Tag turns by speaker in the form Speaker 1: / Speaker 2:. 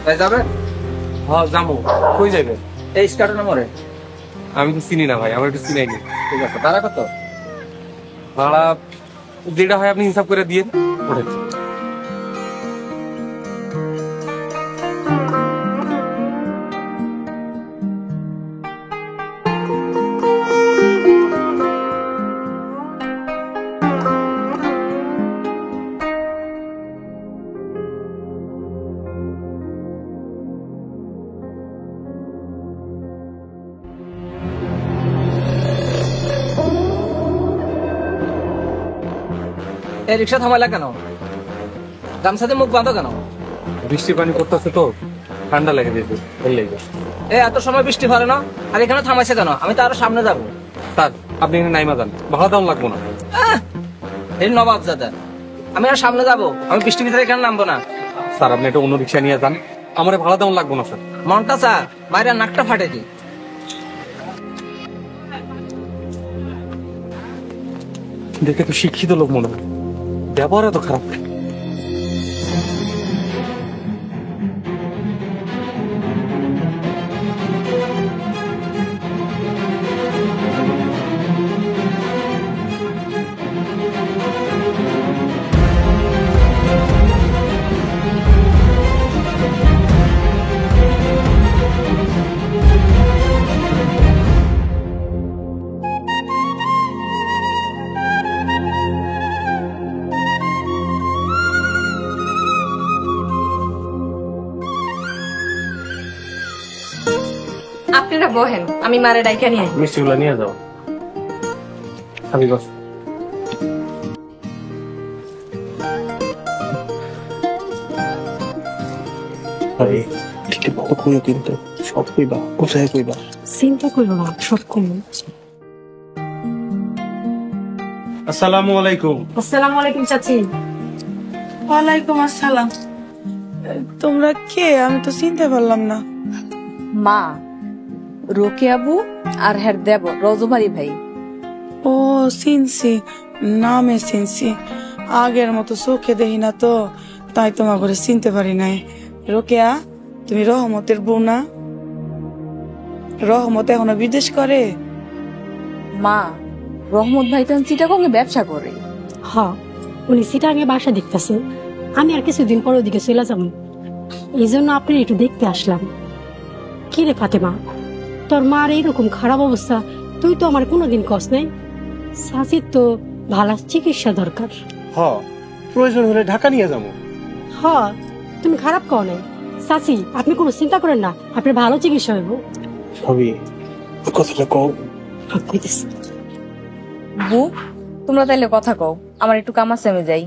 Speaker 1: তাই যাবে?
Speaker 2: হ্যাঁ যাবো। কই যাবে?
Speaker 1: এই স্কার্টের নম্বরে।
Speaker 2: আমি তো চিনি না ভাই, আমার একটু চিনাই নি।
Speaker 1: ঠিক আছে, ভাড়া কত?
Speaker 2: ভাড়া যেটা হয় আপনি হিসাব করে দিয়ে ওঠেন।
Speaker 1: এই রিক্সা থামাইলা কেন? গামছাতে মুখ বাঁধো কেন?
Speaker 2: বৃষ্টি পানি পড়তেছে তো ঠান্ডা লেগে যেত, এই লেগে।
Speaker 1: এত সময় বৃষ্টি পড়ে না, আর এখানে থামাইছে কেন? আমি তো আরো সামনে যাবো।
Speaker 2: স্যার আপনি এখানে নাইমা যান, ভাড়া দাম লাগবো না।
Speaker 1: এই নবাব দাদা, আমি আর সামনে যাবো, আমি বৃষ্টির ভিতরে এখানে নামবো না।
Speaker 2: স্যার আপনি একটা অন্য রিক্সা নিয়ে যান, আমার ভাড়া দাম লাগবো না স্যার।
Speaker 1: মনটা স্যার বাইরে নাকটা ফাটে কি?
Speaker 2: দেখে তো শিক্ষিত লোক মনে হয়, ব্যবহার এত খারাপ।
Speaker 3: আপনারা বহেন, আমি মারে ডাইকা নিয়ে
Speaker 2: মিষ্টিগুলো নিয়ে যাও। আমি বস।
Speaker 4: কিন্তু সব কইবা, কোথায় কইবা?
Speaker 5: চিন্তা করো না, সব কম।
Speaker 4: আসসালামু আলাইকুম।
Speaker 5: আসসালামু আলাইকুম চাচি।
Speaker 6: ওয়ালাইকুম আসসালাম। তোমরা কে? আমি তো চিনতে পারলাম না।
Speaker 3: মা রোকে আবু আর হের দেব রজবাড়ি ভাই।
Speaker 6: ও চিনছি, নামে চিনছি, আগের মতো চোখে দেখি না তো, তাই তোমার ঘরে চিনতে পারি নাই। রোকেয়া, তুমি রহমতের বউ না? রহমত এখনো বিদেশ করে?
Speaker 3: মা রহমত ভাই তো চিটাগঙ্গে ব্যবসা করে।
Speaker 5: হ, উনি সিটাঙে বাসা দেখতেছে, আমি আর কিছুদিন পর ওদিকে চলে যাব, এই জন্য আপনার একটু দেখতে আসলাম। কি রে ফাতেমা, তোর মার এইরকম খারাপ অবস্থা, তুই তো আমার কোনোদিন কস নাই। চাচির তো ভালো চিকিৎসা দরকার।
Speaker 4: হ, প্রয়োজন হলে ঢাকা নিয়ে যাবো।
Speaker 5: হ, তুমি খারাপ কও নাই চাচি, আপনি কোনো চিন্তা করেন না, আপনার ভালো চিকিৎসা হইব।
Speaker 4: সবই কথাটা কও।
Speaker 5: কইতেছি
Speaker 3: বু তোমরা তাইলে কথা কও, আমার একটু কাম আছে, আমি যাই।